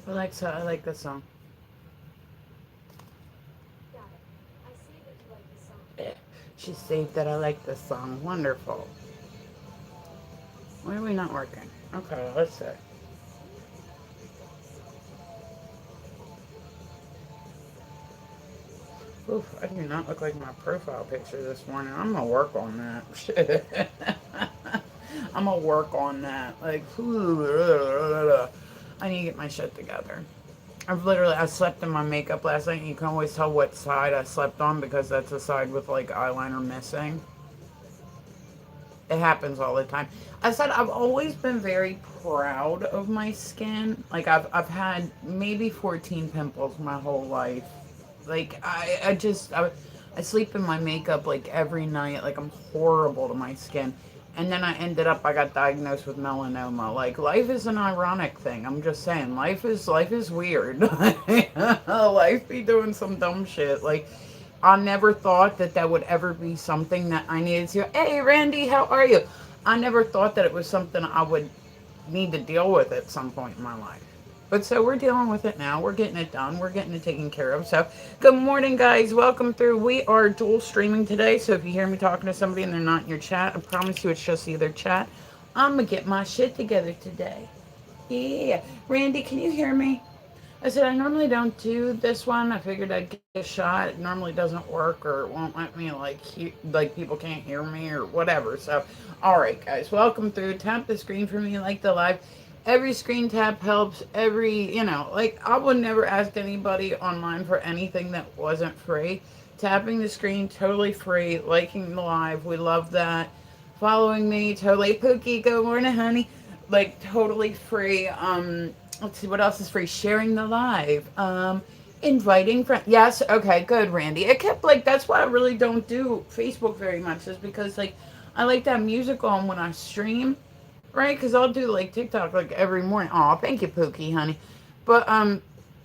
Alexa, I like this song. Yeah. She saved that I like this song. Wonderful. Why are we not working? Okay, let's see. Oof, I do not look like my profile picture this morning. I'm gonna work on that. I'm gonna work on that. Like, I need to get my shit together. I slept in my makeup last night, and you can always tell what side I slept on because that's the side with like eyeliner missing. It happens all the time. I said I've always been very proud of my skin. Like I've had maybe 14 pimples my whole life. Like I sleep in my makeup like every night. Like I'm horrible to my skin. And then I got diagnosed with melanoma. Like life is an ironic thing. I'm just saying, life is weird. Life be doing some dumb shit. Like I never thought that that would ever be something that I needed to. Hey, Randy, how are you? I never thought that it was something I would need to deal with at some point in my life. But so we're dealing with it now. We're getting it done. We're getting it taken care of. So, good morning, guys. Welcome through. We are dual streaming today. So, if you hear me talking to somebody and they're not in your chat, I promise you it's just either chat. I'm going to get my shit together today. Yeah. Randy, can you hear me? I said I normally don't do this one. I figured I'd give it a shot. It normally doesn't work or it won't let me like people can't hear me or whatever. So, all right, guys, welcome through. Tap the screen for me like the live. Every screen tap helps. Like I would never ask anybody online for anything that wasn't free. Tapping the screen totally free. Liking the live, we love that. Following me totally. Pookie, good morning, honey. Like totally free. Let's see what else is free. Sharing the live. Inviting friends. Yes, okay, good, Randy. It kept like that's why I really don't do Facebook very much, is because like I like that music on when I stream, right? Because I'll do like TikTok like every morning. Oh, thank you, Pookie, honey. But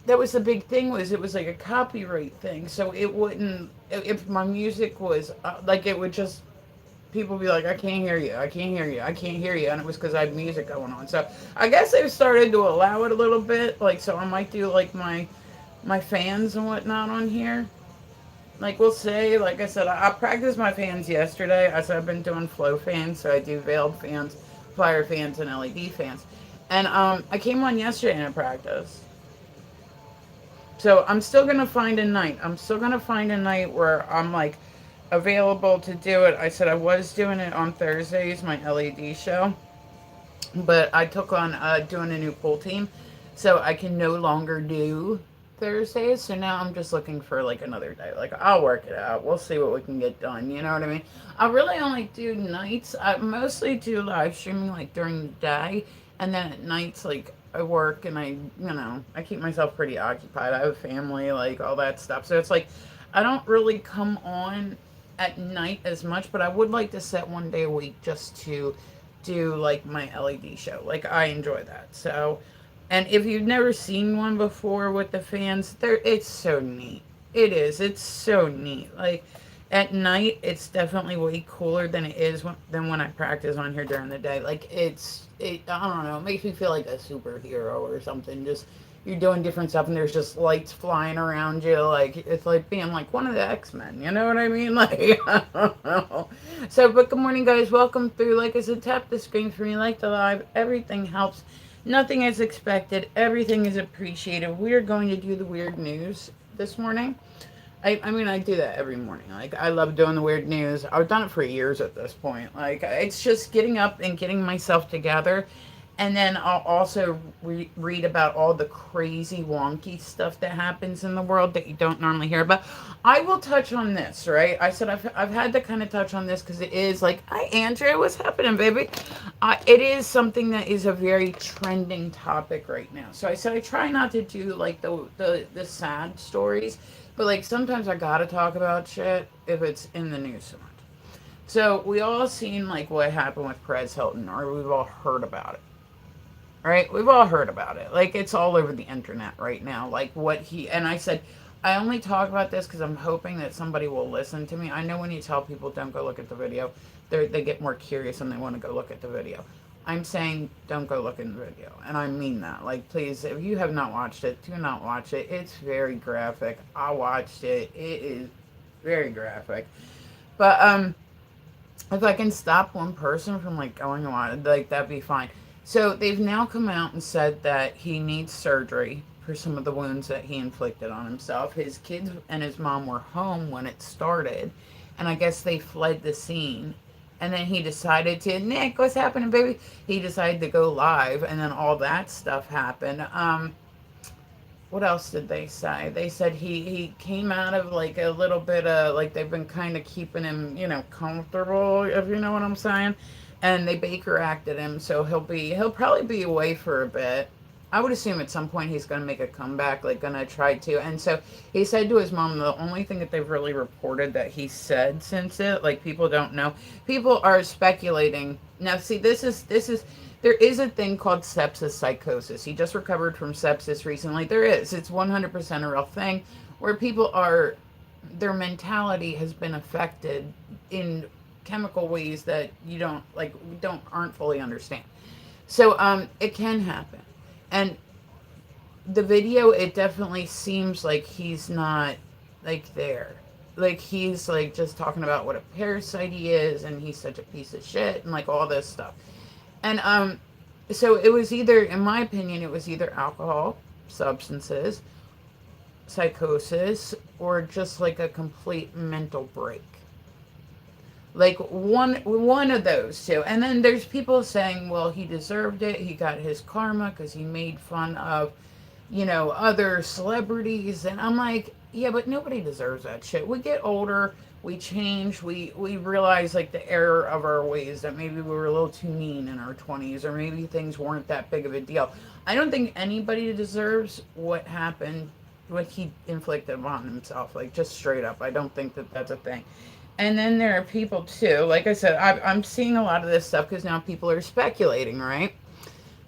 that was the big thing, was it was like a copyright thing, so it wouldn't, if my music was like, it would just, people be like, I can't hear you, I can't hear you, I can't hear you, and it was because I had music going on. So I guess they've started to allow it a little bit, like, so I might do like my fans and whatnot on here. Like we'll say, like I said, I practiced my fans yesterday. I said I've been doing flow fans, so I do veiled fans, fire fans, and LED fans. And I came on yesterday and I practiced. So I'm still gonna find a night. I'm still gonna find a night where I'm like available to do it. I said I was doing it on Thursdays, my LED show, but I took on doing a new pool team, so I can no longer do Thursdays. So now I'm just looking for like another day. Like I'll work it out. We'll see what we can get done. You know what I mean? I really only do nights. I mostly do live streaming like during the day, and then at nights like I work and I keep myself pretty occupied. I have a family, like all that stuff. So it's like I don't really come on at night as much, but I would like to set one day a week just to do like my LED show. Like I enjoy that. So, and if you've never seen one before with the fans, there it's so neat. It is. It's so neat. Like at night, it's definitely way cooler than it is than when I practice on here during the day. Like I don't know. It makes me feel like a superhero or something. Just you're doing different stuff and there's just lights flying around you. Like it's like being like one of the X-Men. You know what I mean? Like I don't know. So, but good morning, guys. Welcome through. Like I said, tap the screen for me. Like the live. Everything helps. Nothing is expected. Everything is appreciated. We're going to do the weird news this morning. I mean, I do that every morning. Like, I love doing the weird news. I've done it for years at this point. Like, it's just getting up and getting myself together. And then I'll also read about all the crazy, wonky stuff that happens in the world that you don't normally hear about. I will touch on this, right? I said I've had to kind of touch on this because it is like, hi, Andrea, what's happening, baby? It is something that is a very trending topic right now. So I said I try not to do like the sad stories, but like sometimes I gotta talk about shit if it's in the news so much. So we all seen like what happened with Perez Hilton, or we've all heard about it. Right? We've all heard about it. Like it's all over the internet right now. Like what he, and I said, I only talk about this because I'm hoping that somebody will listen to me. I know when you tell people don't go look at the video, they get more curious and they want to go look at the video. I'm saying don't go look in the video, and I mean that. Like, please, if you have not watched it, do not watch it. It's very graphic. I watched it. It is very graphic. But if I can stop one person from like going on, like that'd be fine. So they've now come out and said that he needs surgery for some of the wounds that he inflicted on himself. His kids and his mom were home when it started, and I guess they fled the scene. And then he decided to, Nick, what's happening, baby? He decided to go live, and then all that stuff happened. What else did they say? They said he came out of like a little bit of like they've been kind of keeping him, comfortable, if you know what I'm saying. And they Baker acted him, so he'll probably be away for a bit. I would assume at some point he's going to make a comeback, like going to try to. And so he said to his mom, the only thing that they've really reported that he said since it, like people don't know. People are speculating. Now, see, this is there is a thing called sepsis psychosis. He just recovered from sepsis recently. There is. It's 100% a real thing where people are, their mentality has been affected in chemical ways that you aren't fully understand. So it can happen. And the video, it definitely seems like he's not like there. Like he's like just talking about what a parasite he is and he's such a piece of shit and like all this stuff. And so it was either, in my opinion, it was either alcohol, substances, psychosis, or just like a complete mental break. Like one of those two. And then there's people saying, well, he deserved it. He got his karma because he made fun of, other celebrities. And I'm like, yeah, but nobody deserves that shit. We get older, we change, we realize like the error of our ways, that maybe we were a little too mean in our 20s, or maybe things weren't that big of a deal. I don't think anybody deserves what happened, what he inflicted on himself. Like, just straight up. I don't think that that's a thing. And then there are people too, like I said, I'm seeing a lot of this stuff because now people are speculating, right?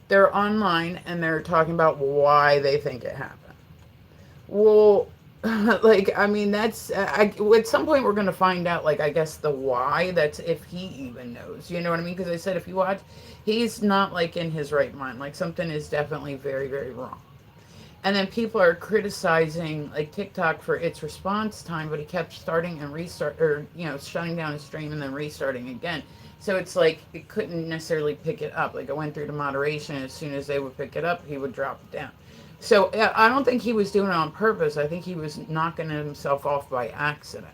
They're online and they're talking about why they think it happened. Well, that's, at some point we're going to find out, like, I guess the why, that's if he even knows, you know what I mean? Because I said, if you watch, he's not like in his right mind, like something is definitely very, very wrong. And then people are criticizing like TikTok for its response time, but he kept starting and shutting down his stream and then restarting again. So it's like it couldn't necessarily pick it up. Like, it went through to moderation, and as soon as they would pick it up, he would drop it down. So I don't think he was doing it on purpose. I think he was knocking himself off by accident.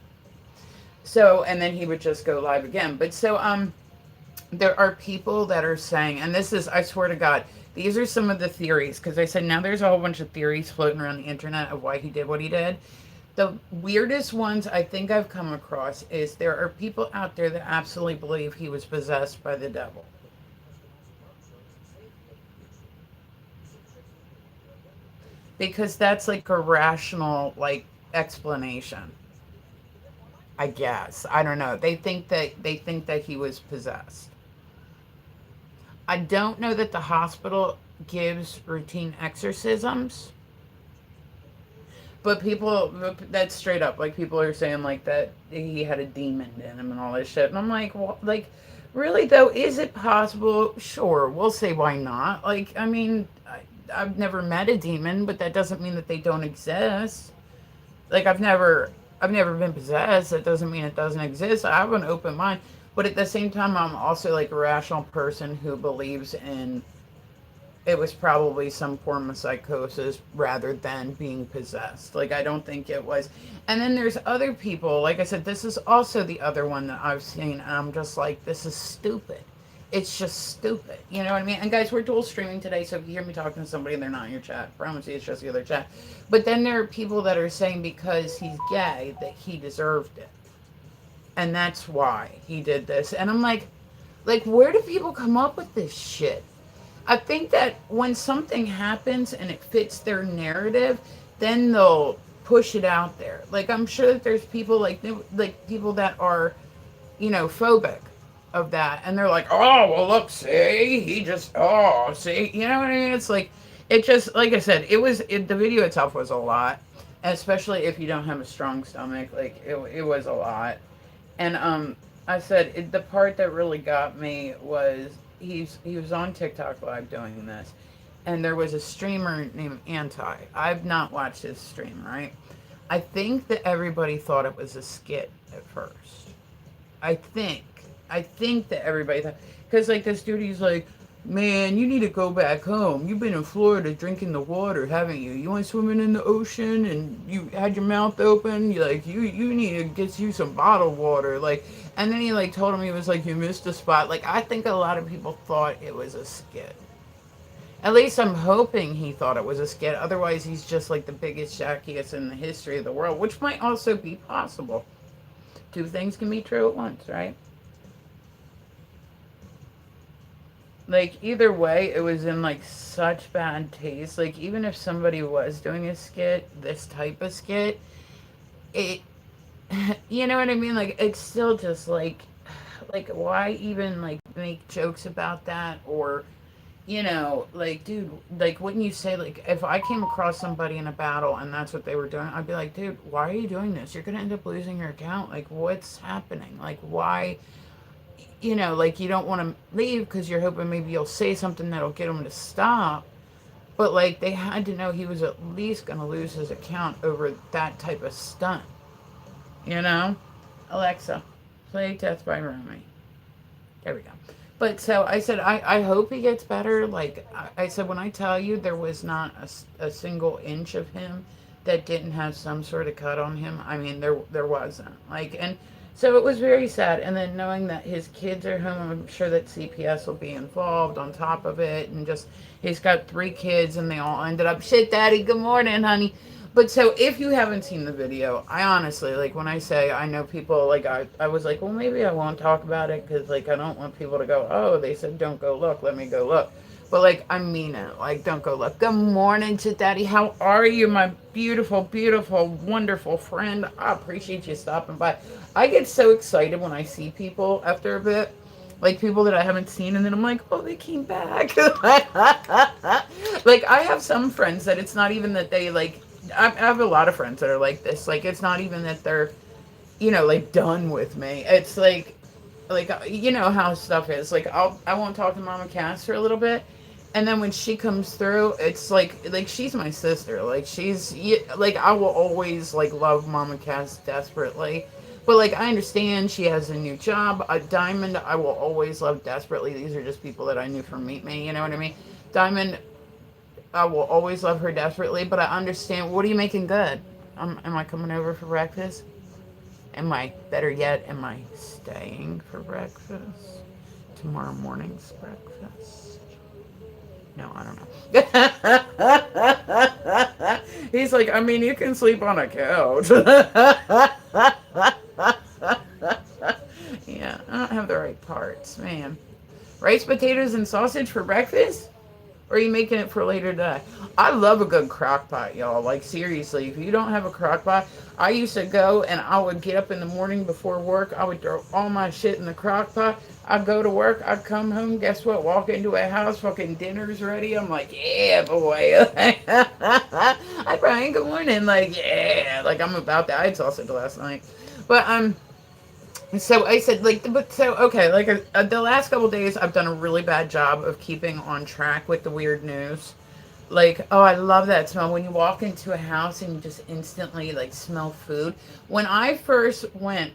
So, and then he would just go live again. But so there are people that are saying, and this is, I swear to God, these are some of the theories, because I said now there's a whole bunch of theories floating around the internet of why he did what he did. The weirdest ones I think I've come across is there are people out there that absolutely believe he was possessed by the devil. Because that's like a rational, like, explanation. I guess. I don't know. They think that he was possessed. I don't know that the hospital gives routine exorcisms, but that's straight up, like, people are saying like that he had a demon in him and all this shit. And I'm like, well, like, really though, is it possible? Sure, we'll say why not. Like, I mean, I've never met a demon, but that doesn't mean that they don't exist. Like, I've never been possessed. That doesn't mean it doesn't exist. I have an open mind. But at the same time, I'm also like a rational person who believes in it was probably some form of psychosis rather than being possessed. Like, I don't think it was. And then there's other people, like I said, this is also the other one that I've seen, and I'm just like, this is stupid. It's just stupid. You know what I mean? And guys, we're dual streaming today, so if you hear me talking to somebody and they're not in your chat, I promise you it's just the other chat. But then there are people that are saying because he's gay that he deserved it. And that's why he did this. And I'm like, where do people come up with this shit? I think that when something happens and it fits their narrative, then they'll push it out there. Like, I'm sure that there's people like people that are, phobic of that. And they're like, oh, well, look, see, he just, see, you know what I mean? It's like, it just, like I said, the video itself was a lot. especially if you don't have a strong stomach. Like it was a lot. And I said the part that really got me was he was on TikTok live doing this, and there was a streamer named Anti. I've not watched his stream, right? I think that everybody thought it was a skit at first. I think. I think that everybody thought, because like this dude, he's like, man, you need to go back home. You've been in Florida drinking the water, haven't you? You went swimming in the ocean and you had your mouth open. You like you need to get you some bottled water. Like, and then he like told him he was like, you missed a spot. Like, I think a lot of people thought it was a skit. At least I'm hoping he thought it was a skit. Otherwise, he's just like the biggest jackass in the history of the world, which might also be possible. Two things can be true at once, right? Like, either way, it was in like such bad taste. Like, even if somebody was doing a skit, this type of skit, it, you know what I mean? Like, it's still just like why even like make jokes about that? Or like, dude, like, wouldn't you say, like, if I came across somebody in a battle and that's what they were doing, I'd be like, dude, why are you doing this? You're gonna end up losing your account. Like, what's happening? Like, why? Like, you don't want to leave because you're hoping maybe you'll say something that'll get him to stop. But, like, they had to know he was at least going to lose his account over that type of stunt. You know? Alexa, play Death by Romy. There we go. But so I said, I hope he gets better. Like, I said, when I tell you there was not a single inch of him that didn't have some sort of cut on him, I mean, there wasn't. Like, and so it was very sad. And then knowing that his kids are home, I'm sure that CPS will be involved on top of it. And just, he's got 3 kids and they all ended up, shit, daddy, good morning, honey. But so if you haven't seen the video, I honestly, like, when I say I know people, like, I was like, well, maybe I won't talk about it because, like, I don't want people to go, oh, they said don't go look, let me go look. But, like, I mean it. Like, don't go look. Good morning to Daddy. How are you, my beautiful, beautiful, wonderful friend? I appreciate you stopping by. I get so excited when I see people after a bit. Like, people that I haven't seen, and then I'm like, oh, they came back. Like, I have some friends that it's not even that they, like, I have a lot of friends that are like this. Like, it's not even that they're, like, done with me. It's like, you know how stuff is. Like, I won't talk to Mama Cass for a little bit, and then when she comes through, it's like she's my sister. Like, like, I will always, like, love Mama Cass desperately. But, like, I understand she has a new job. Diamond, I will always love desperately. These are just people that I knew from Meet Me, you know what I mean? Diamond, I will always love her desperately, but I understand. What are you making good? Am I coming over for breakfast? Better yet, am I staying for breakfast? Tomorrow morning's breakfast? No, I don't know. He's like, I mean, you can sleep on a couch. Yeah, I don't have the right parts, man. Rice, potatoes, and sausage for breakfast? Or are you making it for later today? I love a good crock pot, y'all. Like, seriously, if you don't have a crock pot, I used to go and I would get up in the morning before work. I would throw all my shit in the crock pot. I'd go to work. I'd come home. Guess what? Walk into a house. Fucking dinner's ready. I'm like, yeah, boy. Hi, Brian. Good morning. Like, yeah. Like, I'm about that. I had sausage last night. But, so I said, like, but so, okay, like, the last couple days, I've done a really bad job of keeping on track with the weird news. Like, oh, I love that smell. When you walk into a house and you just instantly, like, smell food. When I first went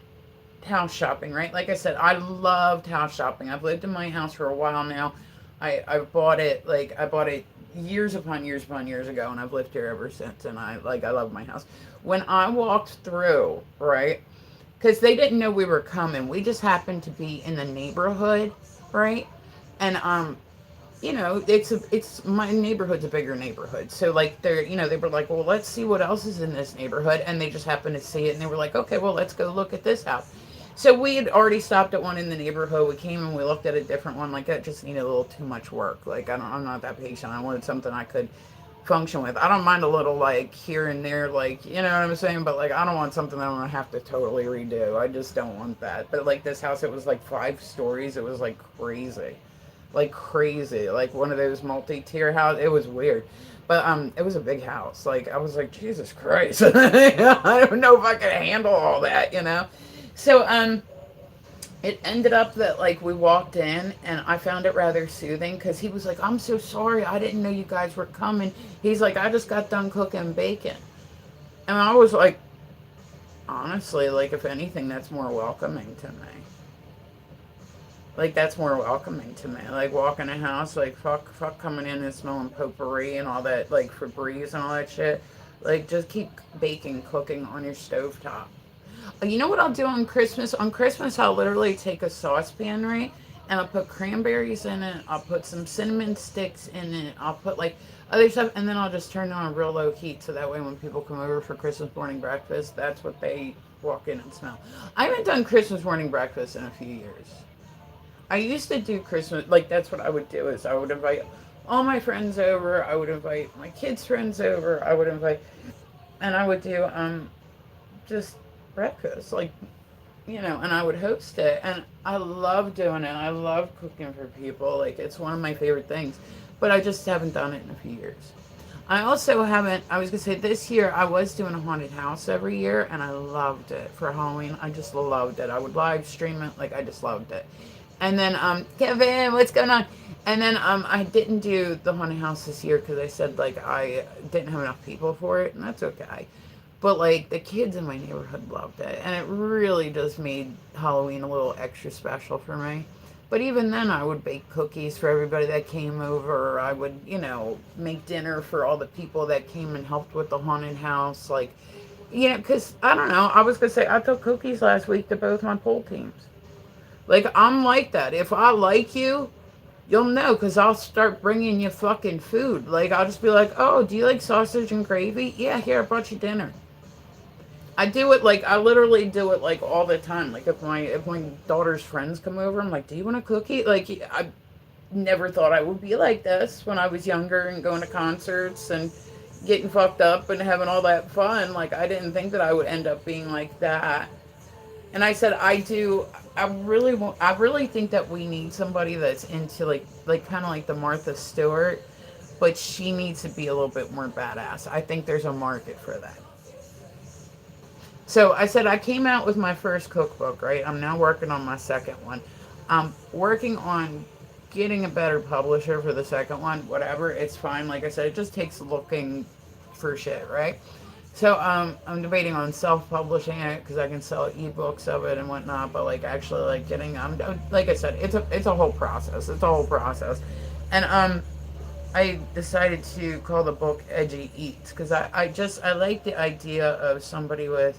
house shopping, right? Like I said, I loved house shopping. I've lived in my house for a while now. I bought it, like, I bought it years upon years upon years ago, and I've lived here ever since, and I love my house. When I walked through, right? Because they didn't know we were coming. We just happened to be in the neighborhood, right? And it's my neighborhood's a bigger neighborhood. So, like, they were like, well, let's see what else is in this neighborhood. And they just happened to see it, and they were like, okay, well, let's go look at this house. So we had already stopped at one in the neighborhood. We came and we looked at a different one. Like, that just needed a little too much work. Like, I'm not that patient. I wanted something I could function with. I don't mind a little, like, here and there, like, you know what I'm saying? But, like, I don't want something that I'm gonna have to totally redo. I just don't want that. But, like, this house, it was like 5 stories. It was like crazy. like crazy, like one of those multi-tier houses. It was weird. But it was a big house. Like I was like, Jesus Christ. I don't know if I could handle all that, you know? So it ended up that like we walked in and I found it rather soothing because he was like, I'm so sorry, I didn't know you guys were coming. He's like, I just got done cooking bacon. And I was like, honestly, like if anything, that's more welcoming to me. Like that's more welcoming to me. Like walking a house, like fuck coming in and smelling potpourri and all that, like Febreze and all that shit. Like just keep baking, cooking on your stovetop. You know what I'll do on Christmas? On Christmas, I'll literally take a saucepan, right? And I'll put cranberries in it. I'll put some cinnamon sticks in it. I'll put like other stuff, and then I'll just turn it on a real low heat so that way when people come over for Christmas morning breakfast, that's what they walk in and smell. I haven't done Christmas morning breakfast in a few years. I used to do Christmas, like that's what I would do is I would invite all my friends over. I would invite my kids' friends over. I would invite, and I would do just breakfast, like and I would host it, and I love doing it. I love cooking for people. Like it's one of my favorite things, but I just haven't done it in a few years. I also haven't. I was gonna say this year I was doing a haunted house every year, and I loved it for Halloween. I just loved it. I would live stream it, like I just loved it. And then Kevin, what's going on? And then I didn't do the haunted house this year because I said like I didn't have enough people for it, and that's okay. But like the kids in my neighborhood loved it, and it really just made Halloween a little extra special for me. But even then, I would bake cookies for everybody that came over. I would, make dinner for all the people that came and helped with the haunted house. Like, because I don't know. I was gonna say I took cookies last week to both my pool teams. Like I'm like that. If I like you, you'll know because I'll start bringing you fucking food. Like I'll just be like, oh, do you like sausage and gravy? Yeah, here I brought you dinner. I do it like I literally do it like all the time. Like if my daughter's friends come over, I'm like, "Do you want a cookie?" Like I never thought I would be like this when I was younger and going to concerts and getting fucked up and having all that fun. Like I didn't think that I would end up being like that. And I said I do. I really think that we need somebody that's into like kind of like the Martha Stewart, but she needs to be a little bit more badass. I think there's a market for that. So I said I came out with my first cookbook, right? I'm now working on my second one. I'm working on getting a better publisher for the second one. Whatever, it's fine. Like I said, it just takes looking for shit, right? So I'm debating on self-publishing it because I can sell ebooks of it and whatnot. But like actually like getting like I said, it's a whole process. It's a whole process, and I decided to call the book Edgy Eats because I like the idea of somebody with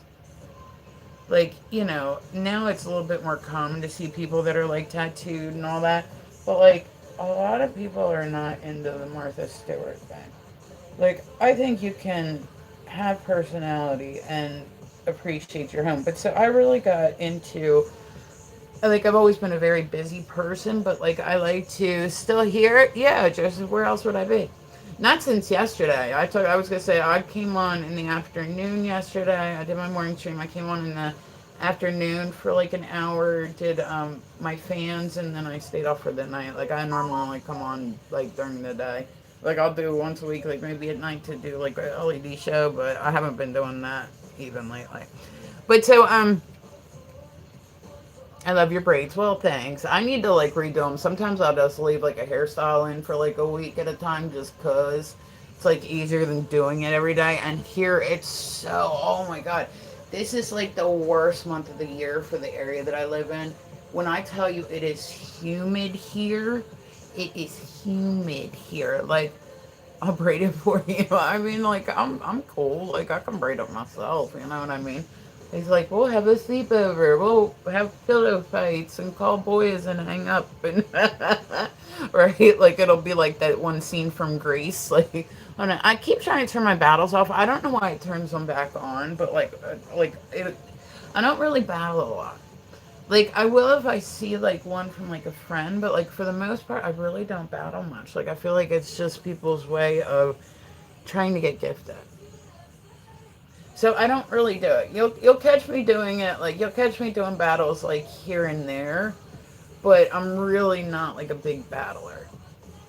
like, now it's a little bit more common to see people that are like tattooed and all that. But like, a lot of people are not into the Martha Stewart thing. Like, I think you can have personality and appreciate your home. But so I really got into, like, I've always been a very busy person, but like, I like to still hear it. Yeah, just where else would I be? Not since yesterday. I was gonna say I came on in the afternoon yesterday. I did my morning stream. I came on in the afternoon for like an hour. Did my fans, and then I stayed off for the night. Like I normally only come on like during the day. Like I'll do once a week, like maybe at night to do like a LED show, but I haven't been doing that even lately. But so I love your braids. Well, thanks. I need to like redo them. Sometimes I'll just leave like a hairstyle in for like a week at a time just cause it's like easier than doing it every day. And here it's so, oh my God. This is like the worst month of the year for the area that I live in. When I tell you it is humid here, it is humid here. Like I'll braid it for you. I mean, like I'm cool. Like I can braid it myself. You know what I mean? He's like, we'll have a sleepover. We'll have pillow fights and call boys and hang up and right. Like it'll be like that one scene from Grease. Like I keep trying to turn my battles off. I don't know why it turns them back on, but like it, I don't really battle a lot. Like I will if I see like one from like a friend, but like for the most part, I really don't battle much. Like I feel like it's just people's way of trying to get gifted. So I don't really do it. You'll catch me doing it. Like you'll catch me doing battles like here and there, but I'm really not like a big battler.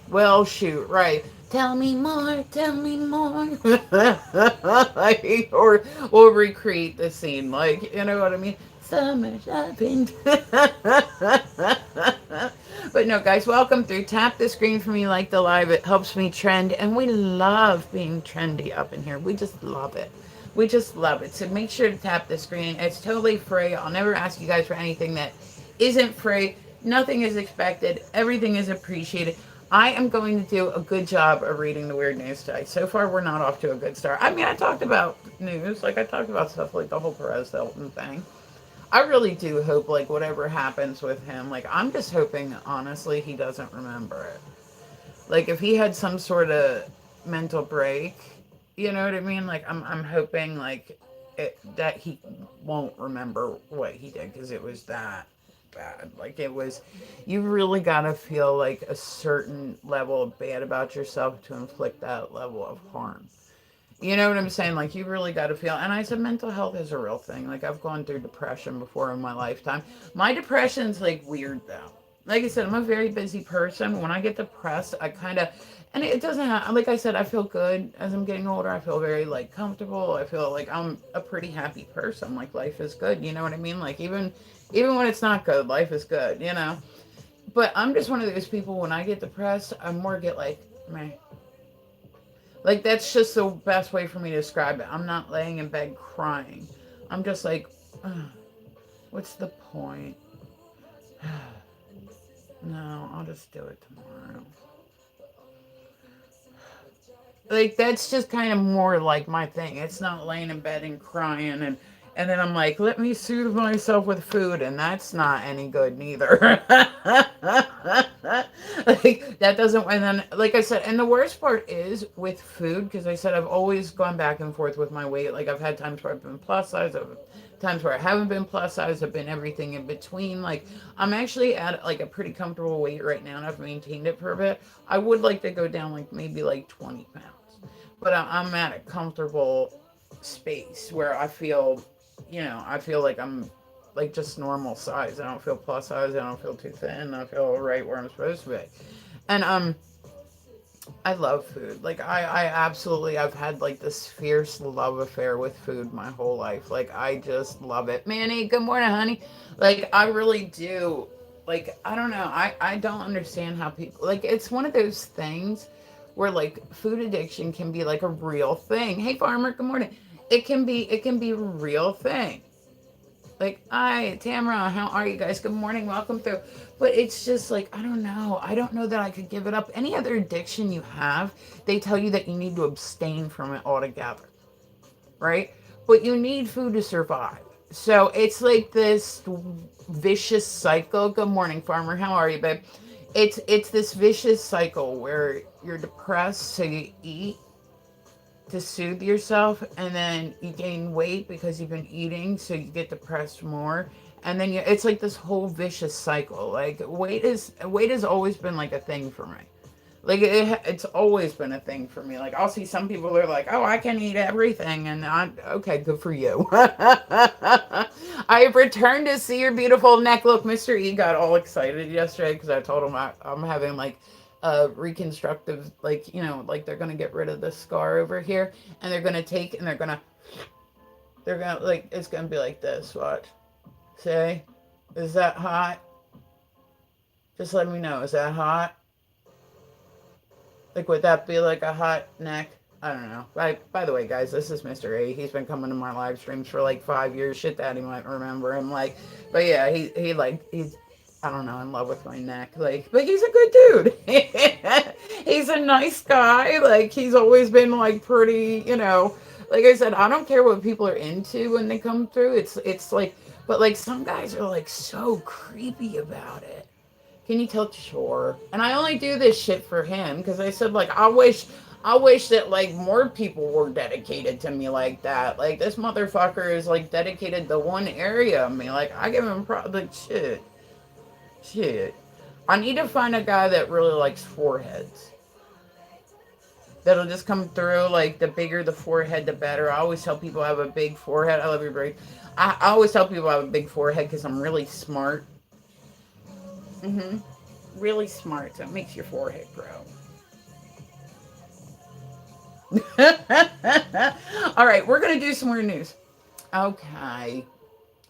Well, shoot, right. Tell me more, tell me more. Like, or we'll recreate the scene, like, you know what I mean? Summer shopping. But no, guys, welcome through. Tap the screen for me like the live. It helps me trend, and we love being trendy up in here. We just love it. We just love it. So make sure to tap the screen. It's totally free. I'll never ask you guys for anything that isn't free. Nothing is expected. Everything is appreciated. I am going to do a good job of reading the weird news today. So far, we're not off to a good start. I mean, I talked about news. Like, I talked about stuff like the whole Perez Hilton thing. I really do hope, like, whatever happens with him, like, I'm just hoping, honestly, he doesn't remember it. Like, if he had some sort of mental break, you know what I mean? Like, I'm hoping, like, that he won't remember what he did because it was that bad. Like, it was, you really got to feel like a certain level of bad about yourself to inflict that level of harm. You know what I'm saying? Like, you really got to feel. And I said, mental health is a real thing. Like, I've gone through depression before in my lifetime. My depression's like weird though. Like I said, I'm a very busy person. When I get depressed, I kind of, and it doesn't have, like I said, I feel good as I'm getting older. I feel very like comfortable. I feel like I'm a pretty happy person. Like, life is good. You know what I mean? Like, even when it's not good, life is good, you know? But I'm just one of those people, when I get depressed, I more get like, meh. Like, that's just the best way for me to describe it. I'm not laying in bed crying. I'm just like, ugh, what's the point? No, I'll just do it tomorrow. Like, that's just kind of more like my thing. It's not laying in bed and crying and then I'm like, let me soothe myself with food, and that's not any good neither. Like, that doesn't, and then, like I said, and the worst part is with food, because I said I've always gone back and forth with my weight. Like, I've had times where I've been plus size, I've times where I haven't been plus size, I've been everything in between. Like, I'm actually at like a pretty comfortable weight right now, and I've maintained it for a bit. I would like to go down like maybe like 20 pounds, but I'm at a comfortable space where I feel, I feel like I'm like just normal size. I don't feel plus size. I don't feel too thin. I feel right where I'm supposed to be. And I love food. Like, I absolutely, I've had like this fierce love affair with food my whole life. Like, I just love it. Manny, good morning, honey. Like, I really do. Like, I don't know. I don't understand how people, like, it's one of those things where like food addiction can be like a real thing. Hey, farmer, good morning. It can be a real thing. Like, hi, Tamara, how are you guys? Good morning, welcome through. But it's just like, I don't know. I don't know that I could give it up. Any other addiction you have, they tell you that you need to abstain from it altogether, right? But you need food to survive. So it's like this vicious cycle. Good morning, farmer. How are you, babe? It's this vicious cycle where you're depressed, so you eat to soothe yourself, and then you gain weight because you've been eating, so you get depressed more, and then it's like this whole vicious cycle. Like, weight has always been like a thing for me. Like, it's always been a thing for me. Like, I'll see some people that are like, oh, I can eat everything, and I'm okay, good for you. I have returned to see your beautiful neck. Look, Mr. E got all excited yesterday because I told him I'm having like reconstructive, like, like they're gonna get rid of the scar over here, and they're gonna take and they're gonna like, it's gonna be like this. Watch. See? Is that hot? Just let me know. Is that hot? Like, would that be like a hot neck? I don't know. By the way, guys, this is Mr. A. He's been coming to my live streams for like 5 years. Shit, Daddy might remember him. Like, but yeah, he's I don't know, in love with my neck. Like, but he's a good dude. He's a nice guy. Like, he's always been like pretty, like I said, I don't care what people are into when they come through. It's like, but like some guys are like so creepy about it. Can you tell? Sure. And I only do this shit for him because I said, like, I wish that like more people were dedicated to me like that. Like, this motherfucker is like dedicated to one area of me. Like, I give him like shit. I need to find a guy that really likes foreheads. That'll just come through. Like, the bigger the forehead, the better. I always tell people I have a big forehead. I love your brain. I always tell people I have a big forehead because I'm really smart. Mm-hmm. Really smart. So it makes your forehead grow. All right, we're gonna do some weird news. Okay,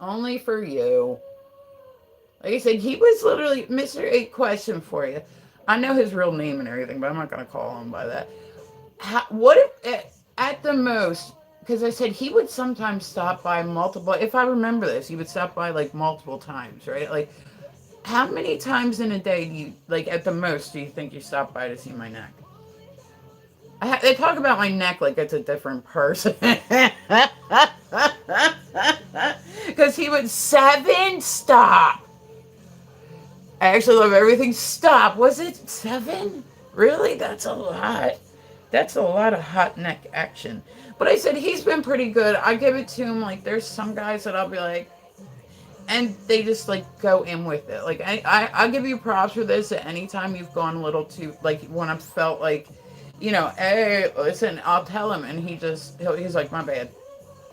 only for you. Like I said, he was literally Mr. A question for you. I know his real name and everything, but I'm not gonna call him by that. What if at the most? Because I said he would sometimes stop by multiple. If I remember this, he would stop by like multiple times, right? Like, how many times in a day do you like at the most do you think you stop by to see my neck? They talk about my neck like it's a different person. Because he would seven stop. I actually love everything. Stop. Was it seven? Really? That's a lot. That's a lot of hot neck action. But I said he's been pretty good. I give it to him. Like there's some guys that I'll be like, and they just like go in with it. Like I'll give you props for this. At any time you've gone a little too like when I've felt like, hey, listen, I'll tell him, and he's like, my bad,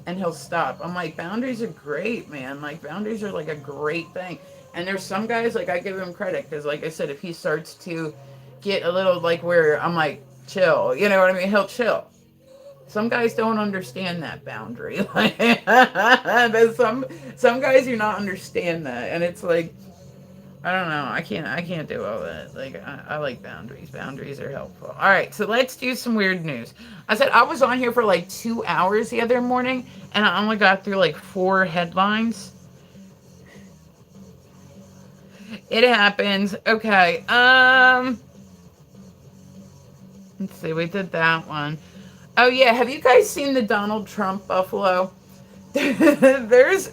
and he'll stop. I'm like, boundaries are great, man. Like boundaries are like a great thing. And there's some guys like I give him credit because like I said, if he starts to get a little like where I'm like, chill, you know what I mean? He'll chill. Some guys don't understand that boundary. There's some guys do not understand that, and it's like I don't know. I can't do all that. Like I like boundaries. Boundaries are helpful. All right, so let's do some weird news. I said I was on here for like 2 hours the other morning, and I only got through like 4 headlines. It happens. Okay. Let's see. We did that one. Oh yeah, have you guys seen the Donald Trump buffalo? there's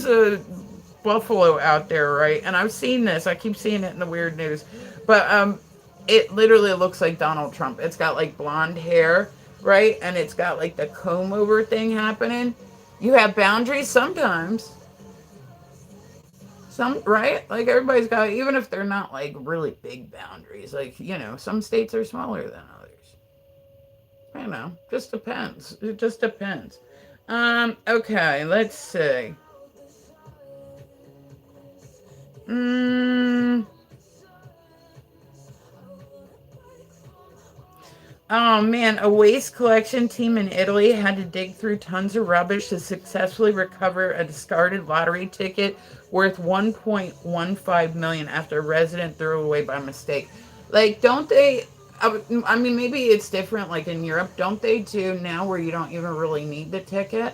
a buffalo out there, right? And I've seen this. I keep seeing it in the weird news. But it literally looks like Donald Trump. It's got like blonde hair, right? And it's got like the comb over thing happening. You have boundaries sometimes. Some, right? Like everybody's got, even if they're not like really big boundaries. Like, some states are smaller than others. Just depends. It just depends. Okay, let's see. Mm, oh man, a waste collection team in Italy had to dig through tons of rubbish to successfully recover a discarded lottery ticket worth 1.15 million after a resident threw it away by mistake. Like, don't they? I mean, maybe it's different. Like in Europe, don't they do now where you don't even really need the ticket?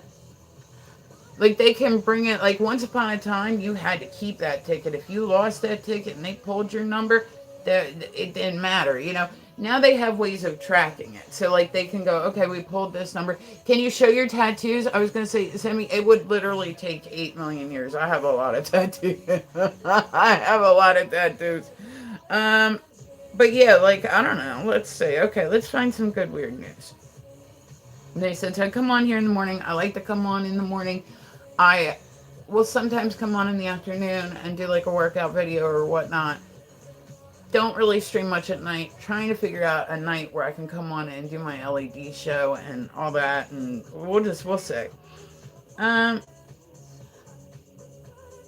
Like they can bring it. Like once upon a time, you had to keep that ticket. If you lost that ticket and they pulled your number, it didn't matter. Now they have ways of tracking it. So like they can go, okay, we pulled this number. Can you show your tattoos? I was gonna say, send me. It would literally take 8 million years. I have a lot of tattoos. I have a lot of tattoos. But yeah, like I don't know. Let's see. Okay, let's find some good weird news. They said to come on here in the morning. I like to come on in the morning. I will sometimes come on in the afternoon and do like a workout video or whatnot. Don't really stream much at night. Trying to figure out a night where I can come on and do my LED show and all that, and we'll see. All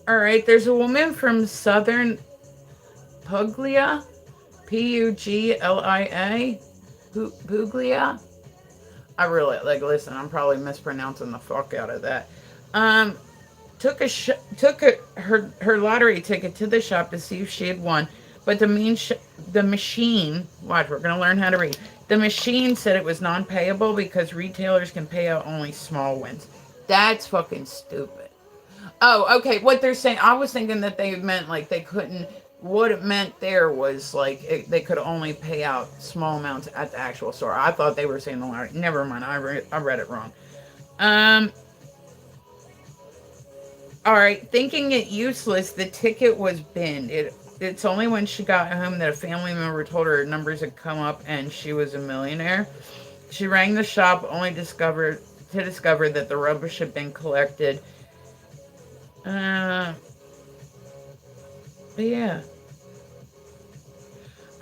right. There's a woman from Southern Puglia, Puglia, Puglia. I really like. Listen, I'm probably mispronouncing the fuck out of that. Took her lottery ticket to the shop to see if she had won, but the machine. Watch, we're gonna learn how to read. The machine said it was non-payable because retailers can pay out only small wins. That's fucking stupid. Oh, okay. What they're saying, I was thinking that they meant like they couldn't. What it meant there was like they could only pay out small amounts at the actual store. I thought they were saying the lottery. Never mind. I read it wrong. All right. Thinking it useless, the ticket was binned. It's only when she got home that a family member told her numbers had come up and she was a millionaire. She rang the shop only to discover that the rubbish had been collected. But yeah.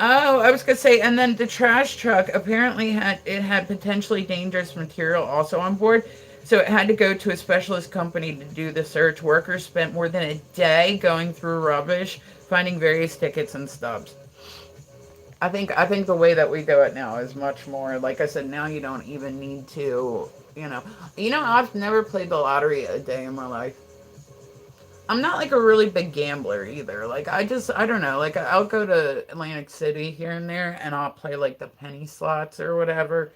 Oh, I was gonna say, and then the trash truck apparently had potentially dangerous material also on board. So it had to go to a specialist company to do the search. Workers spent more than a day going through rubbish, finding various tickets and stubs. I think the way that we do it now is much more, like I said, now you don't even need to, I've never played the lottery a day in my life. I'm not like a really big gambler either. Like I don't know, like I'll go to Atlantic City here and there and I'll play like the penny slots or whatever.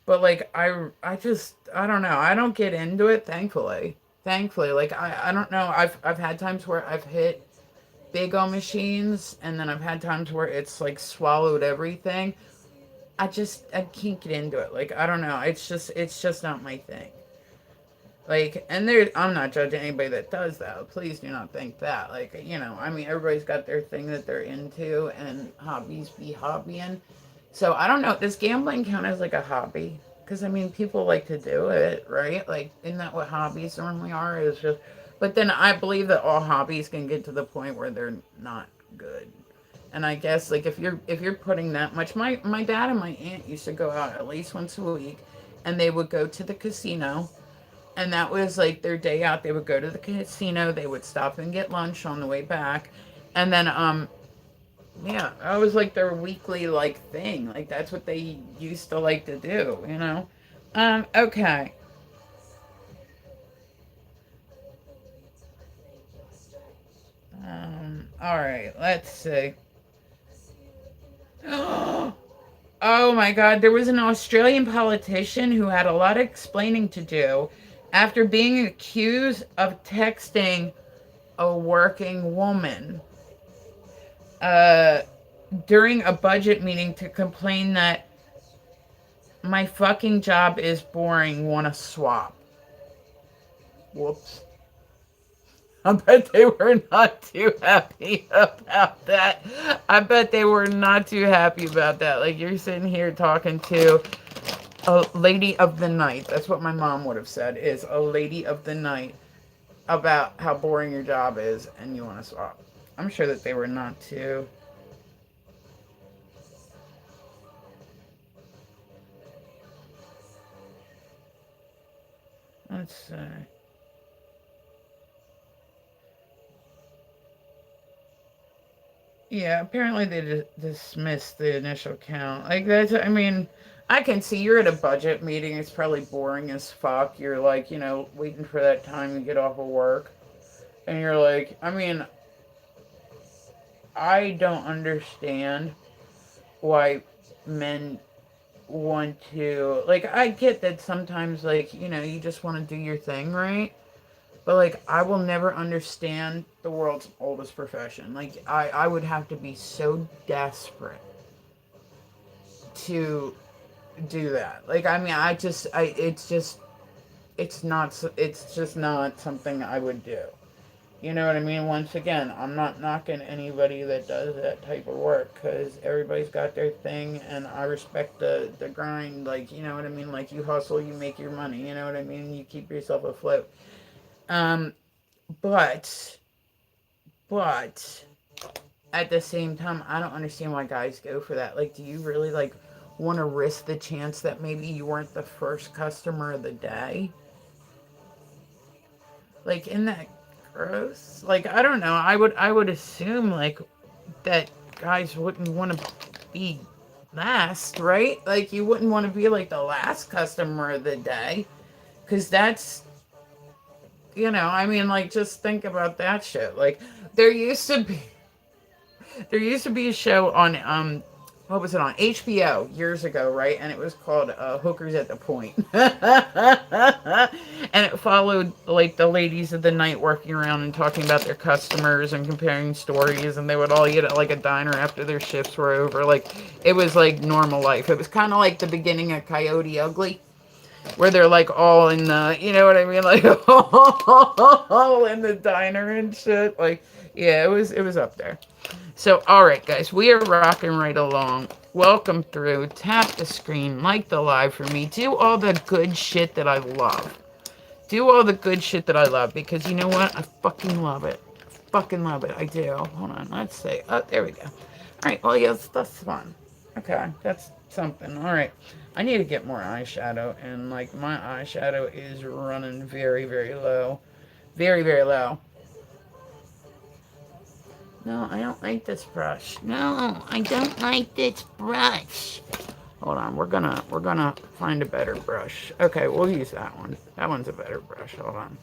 But like I don't know. I don't get into it, thankfully. Thankfully, like I don't know. I've had times where I've hit big on machines and then I've had times where it's like swallowed everything. I can't get into it. Like I don't know. It's just not my thing. Like, and I'm not judging anybody that does that. Please do not think that. Like, I mean, everybody's got their thing that they're into, and hobbies be hobbying. So I don't know. Does gambling count as like a hobby? Because I mean, people like to do it, right? Like, isn't that what hobbies normally are? Is just, but then I believe that all hobbies can get to the point where they're not good. And I guess like if you're putting that much, my dad and my aunt used to go out at least once a week, and they would go to the casino, and that was like their day out. They would go to the casino, they would stop and get lunch on the way back, and then yeah, that was like their weekly like thing. Like that's what they used to like to do. Okay. All right, let's see. Oh my God, there was an Australian politician who had a lot of explaining to do after being accused of texting a working woman uh, during a budget meeting to complain that my fucking job is boring, wanna swap. Whoops. I bet they were not too happy about that. I bet they were not too happy about that. Like, you're sitting here talking to a lady of the night. That's what my mom would have said, is a lady of the night about how boring your job is and you want to swap. I'm sure that they were not too. Let's see. Yeah, apparently they dismissed the initial count. Like, that's, I mean, I can see you're at a budget meeting. It's probably boring as fuck. You're like, waiting for that time to get off of work. And you're like, I mean, I don't understand why men want to, like, I get that sometimes, like, you just want to do your thing, right? But, like, I will never understand the world's oldest profession. Like, I would have to be so desperate to do that. Like, I mean, it's just not something I would do. You know what I mean? Once again, I'm not knocking anybody that does that type of work, because everybody's got their thing, and I respect the grind. Like, you know what I mean? Like, you hustle, you make your money. You know what I mean? You keep yourself afloat. Um, but, but, at the same time, I don't understand why guys go for that. Like, do you really, like, want to risk the chance that maybe you weren't the first customer of the day? Like, isn't that gross? Like, I don't know. I would assume, like, that guys wouldn't want to be last, right? Like, you wouldn't want to be, like, the last customer of the day. Because that's, I mean, like, just think about that shit. Like, there used to be a show on, what was it on? HBO years ago, right? And it was called Hookers at the Point. And it followed, like, the ladies of the night working around and talking about their customers and comparing stories. And they would all eat at, like, a diner after their shifts were over. Like, it was, like, normal life. It was kind of like the beginning of Coyote Ugly, where they're, like, all in the, you know what I mean? Like, all in the diner and shit. Like, yeah, it was up there. So, all right, guys, we are rocking right along. Welcome through. Tap the screen, like the live for me. Do all the good shit that I love. Do all the good shit that I love, because you know what? I fucking love it. Fucking love it. I do. Hold on. Let's see. Oh, there we go. All right. Well, yes, that's fun. Okay. That's something. All right. I need to get more eyeshadow, and like my eyeshadow is running very, very low. Very, very low. No, I don't like this brush. No, I don't like this brush. Hold on, we're gonna find a better brush. Okay, we'll use that one. That one's a better brush. Hold on.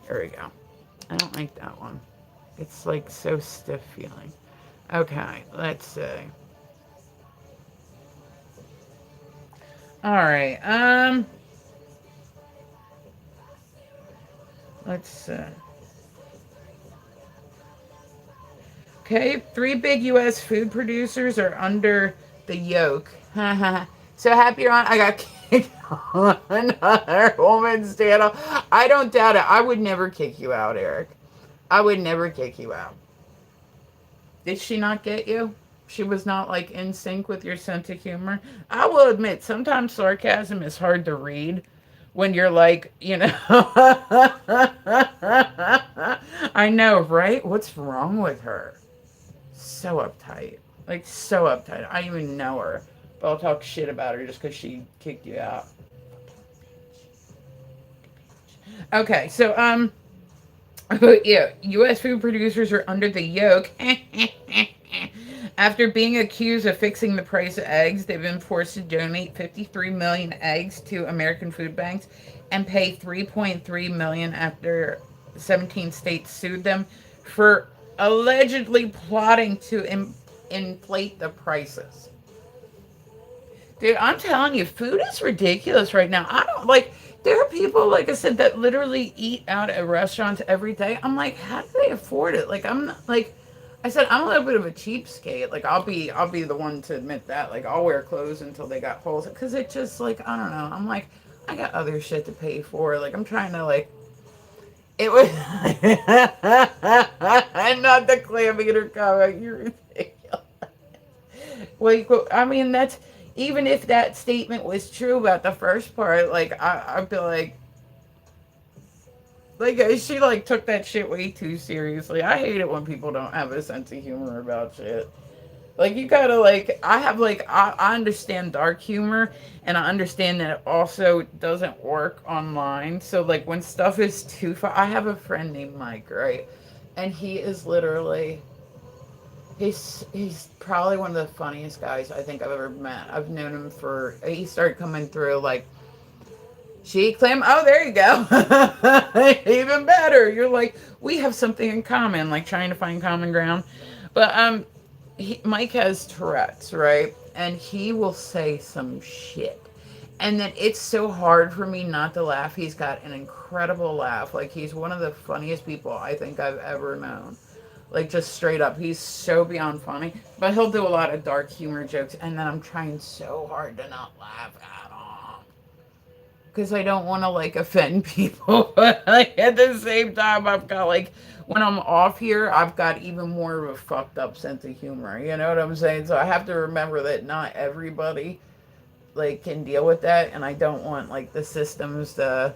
There we go. I don't like that one. It's like so stiff feeling. Okay, let's see. Alright, let's see. Okay, 3 big U.S. food producers are under the yoke. So happy you're on. I got kicked on another woman's channel. I don't doubt it. I would never kick you out, Eric. I would never kick you out. Did she not get you? She was not like in sync with your sense of humor. I will admit, sometimes sarcasm is hard to read when you're like, you know. I know, right? What's wrong with her? So uptight. Like, so uptight. I don't even know her. But I'll talk shit about her just because she kicked you out. Okay, so, yeah, U.S. food producers are under the yoke. After being accused of fixing the price of eggs, they've been forced to donate 53 million eggs to American food banks and pay 3.3 million after 17 states sued them for allegedly plotting to inflate the prices. Dude, I'm telling you, food is ridiculous right now. I don't like. There are people, like I said, that literally eat out at restaurants every day. I'm like, how do they afford it? Like, I'm not, like, I said, I'm a little bit of a cheapskate. Like, I'll be the one to admit that. Like, I'll wear clothes until they got holes, because it just like, I don't know. I'm like, I got other shit to pay for. Like, I'm trying to like. It was not the clam eater comment. You're ridiculous. Like, I mean, that's even if that statement was true about the first part. Like, I'd be like, she like took that shit way too seriously. I hate it when people don't have a sense of humor about shit. Like, you gotta like, I have like, I understand dark humor, and I understand that it also doesn't work online. So like, when stuff is too far, I have a friend named Mike, right? And he is literally, he's probably one of the funniest guys I think I've ever met. I've known him for, he started coming through like, she claim, oh, there you go. Even better. You're like, we have something in common, like trying to find common ground. But Mike has Tourette's, right? And he will say some shit. And then it's so hard for me not to laugh. He's got an incredible laugh. Like, he's one of the funniest people I think I've ever known. Like, just straight up. He's so beyond funny. But he'll do a lot of dark humor jokes. And then I'm trying so hard to not laugh at all. Because I don't want to, like, offend people. But, like, at the same time, I've got, like, when I'm off here, I've got even more of a fucked up sense of humor. You know what I'm saying? So I have to remember that not everybody, like, can deal with that. And I don't want, like, the systems to...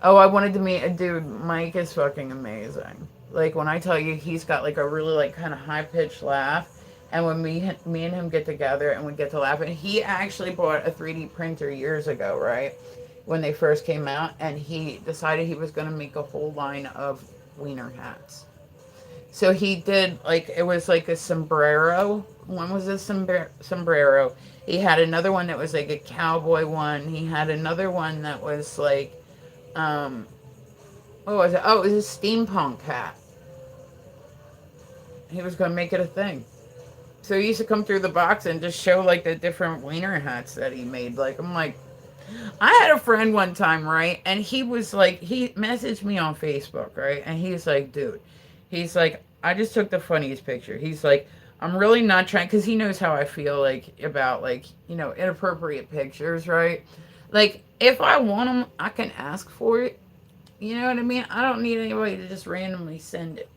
Oh, I wanted to meet a dude. Mike is fucking amazing. Like, when I tell you, he's got, like, a really, like, kind of high-pitched laugh. And when me and him get together and we get to laugh, and he actually bought a 3D printer years ago, right? When they first came out, and he decided he was going to make a whole line of wiener hats. So he did, like, it was like a sombrero. One was a sombrero. He had another one that was like a cowboy one. He had another one that was like, what was it? Oh, it was a steampunk hat. He was going to make it a thing. So he used to come through the box and just show, like, the different wiener hats that he made. Like, I'm like, I had a friend one time, right? And he was like, he messaged me on Facebook, right? And he's like, dude, he's like, I just took the funniest picture. He's like, I'm really not trying, because he knows how I feel, like, about, like, you know, inappropriate pictures, right? Like, if I want them, I can ask for it. You know what I mean? I don't need anybody to just randomly send it.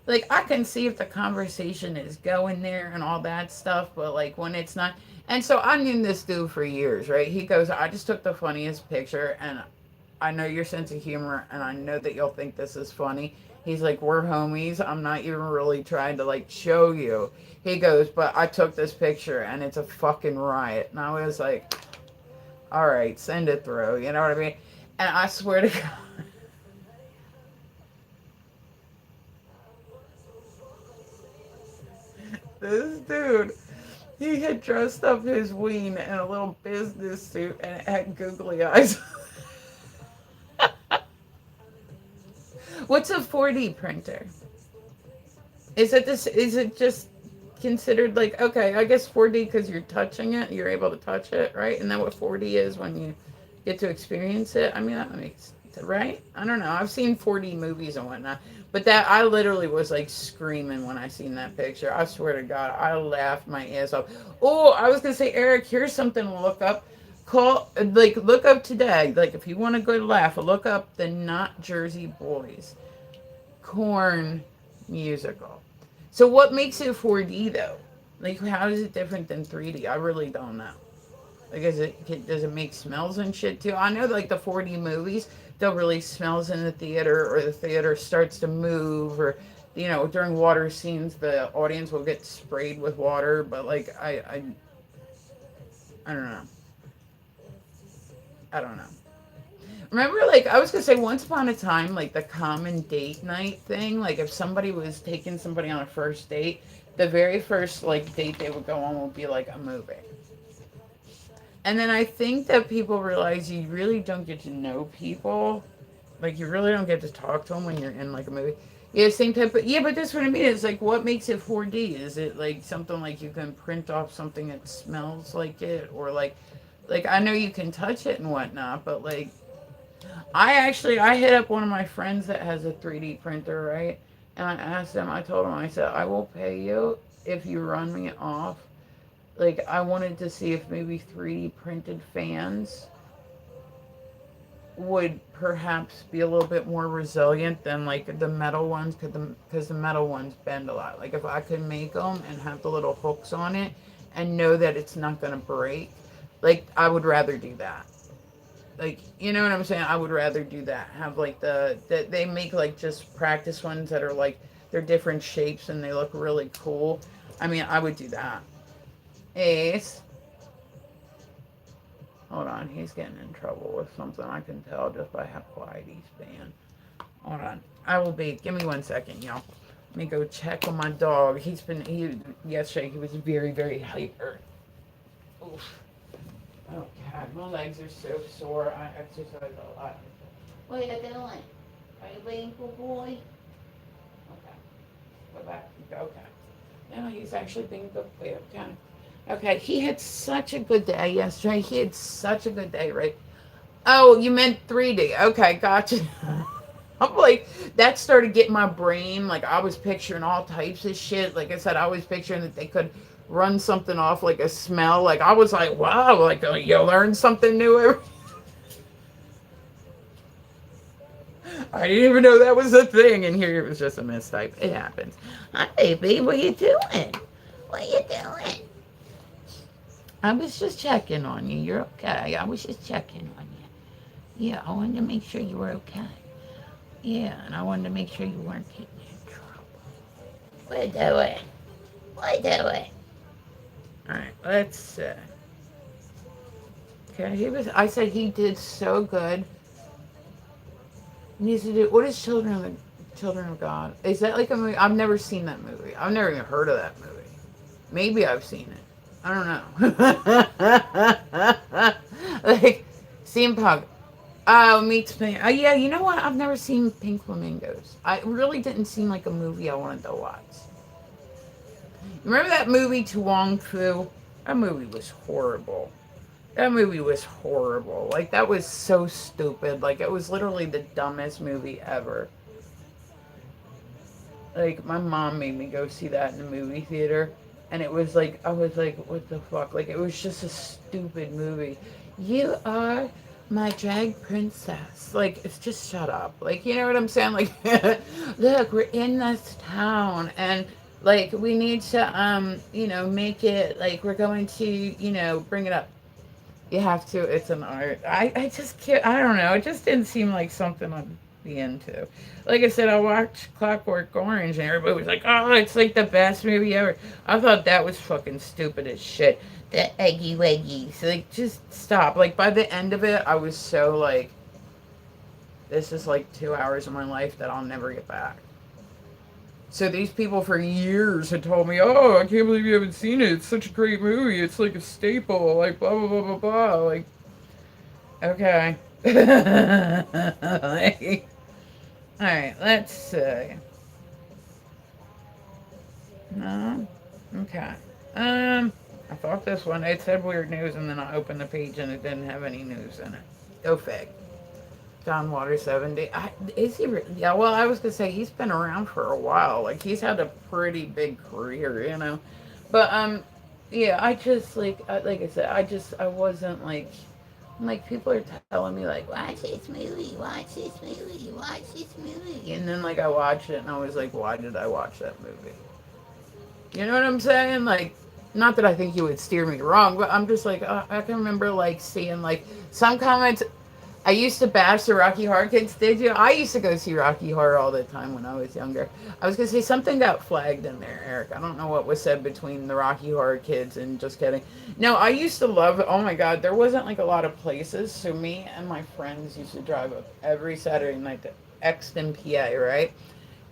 Like, I can see if the conversation is going there and all that stuff, but, like, when it's not... And so I knew this dude for years, right? He goes, I just took the funniest picture, and I know your sense of humor, and I know that you'll think this is funny, He's like, we're homies. I'm not even really trying to like show you. He goes, but I took this picture and it's a fucking riot. And I was like, all right, send it through. You know what I mean? And I swear to God, this dude, he had dressed up his ween in a little business suit and it had googly eyes. What's a 4D printer? Is it this? Is it just considered like, okay? I guess 4D because you're touching it, you're able to touch it, right? And then what 4D is when you get to experience it. I mean, that makes right. I don't know. I've seen 4D movies and whatnot, but that I literally was like screaming when I seen that picture. I swear to God, I laughed my ass off. Oh, I was gonna say, Eric, here's something to look up. Look up today. Like if you want a good laugh, look up the Not Jersey Boys corn musical. So what makes it 4D though? Like how is it different than 3D? I really don't know. Like does it make smells and shit too? I know like the 4D movies, they'll release smells in the theater or the theater starts to move or during water scenes the audience will get sprayed with water, but like I don't know. I don't know. Remember, like, I was gonna say, once upon a time, like, the common date night thing, like, if somebody was taking somebody on a first date, the very first, like, date they would go on would be, like, a movie. And then I think that people realize you really don't get to know people. Like, you really don't get to talk to them when you're in, like, a movie. Yeah, same type of, yeah, but that's what I mean. It's like, what makes it 4D? Is it, like, something like you can print off something that smells like it? Or, like, I know you can touch it and whatnot, but, like, I hit up one of my friends that has a 3D printer, right? And I asked him, I told him, I said, I will pay you if you run me off. Like, I wanted to see if maybe 3D printed fans would perhaps be a little bit more resilient than like the metal ones, because the metal ones bend a lot. Like, if I could make them and have the little hooks on it and know that it's not going to break, like, I would rather do that. Like, you know what I'm saying? I would rather do that. Have like they make like just practice ones that are like they're different shapes and they look really cool. I mean, I would do that. Ace. Hold on, he's getting in trouble with something. I can tell just by how quiet he's being. Hold on. I will be. Give me 1 second, y'all. Let me go check on my dog. Yesterday he was very, very hyper. Oof. Oh God, my legs are so sore. I exercise a lot. What are you doing? Are you waiting for boy? Okay. Go back. Okay. No, he's actually being a good boy. Okay. Okay, he had such a good day yesterday. He had such a good day, right? Oh, you meant 3D. Okay, gotcha. I'm like, that started getting my brain. Like, I was picturing all types of shit. Like I said, I was picturing that they could run something off like a smell. Like, I was like, wow, like, you learn something new every. I didn't even know that was a thing. And here it was just a mistype. It happens. Hi, baby. What you doing? What you doing? I was just checking on you. You're okay. I was just checking on you. Yeah, I wanted to make sure you were okay. Yeah, and I wanted to make sure you weren't getting in trouble. What you doing? What you doing? Alright, let's see. Okay, I said he did so good. He needs to do, what is Children of God? Is that like a movie? I've never seen that movie. I've never even heard of that movie. Maybe I've seen it. I don't know. Like, steampunk. Oh, meets Pink. Oh, yeah, you know what? I've never seen Pink Flamingos. It really didn't seem like a movie I wanted to watch. Remember that movie, To Wong Fu? That movie was horrible. That movie was horrible. Like, that was so stupid. Like, it was literally the dumbest movie ever. Like, my mom made me go see that in the movie theater. And it was like, I was like, what the fuck? Like, it was just a stupid movie. You are my drag princess. Like, it's just shut up. Like, you know what I'm saying? Like, look, we're in this town. And, like, we need to, make it, like, we're going to, bring it up. You have to. It's an art. I just can't. I don't know. It just didn't seem like something. be into. Like I said, I watched Clockwork Orange and everybody was like, oh, it's like the best movie ever. I thought that was fucking stupid as shit. The eggy weggy. So, like, just stop. Like, by the end of it, I was so like, this is like 2 hours of my life that I'll never get back. So these people for years had told me, "Oh, I can't believe you haven't seen it. It's such a great movie. It's like a staple. Like blah blah blah blah blah." Like, okay. Like, all right. Let's see. No. Okay. I thought this one. It said weird news, and then I opened the page, and it didn't have any news in it. Go fig. John Water 70. Is he? Yeah. Well, I was gonna say he's been around for a while. Like he's had a pretty big career, you know. But yeah. I just like I said, I wasn't like people are telling me like watch this movie, watch this movie, watch this movie, and then like I watched it and I was like, why did I watch that movie? You know what I'm saying? Like, not that I think you would steer me wrong, but I'm just like, I can remember like seeing like some comments. I used to bash the Rocky Horror kids. Did you? I used to go see Rocky Horror all the time when I was younger. I was gonna say something got flagged in there, Eric. I don't know what was said between the Rocky Horror kids and just kidding. No, I used to love. Oh my God, there wasn't like a lot of places, so me and my friends used to drive up every Saturday night to Exton, PA. Right.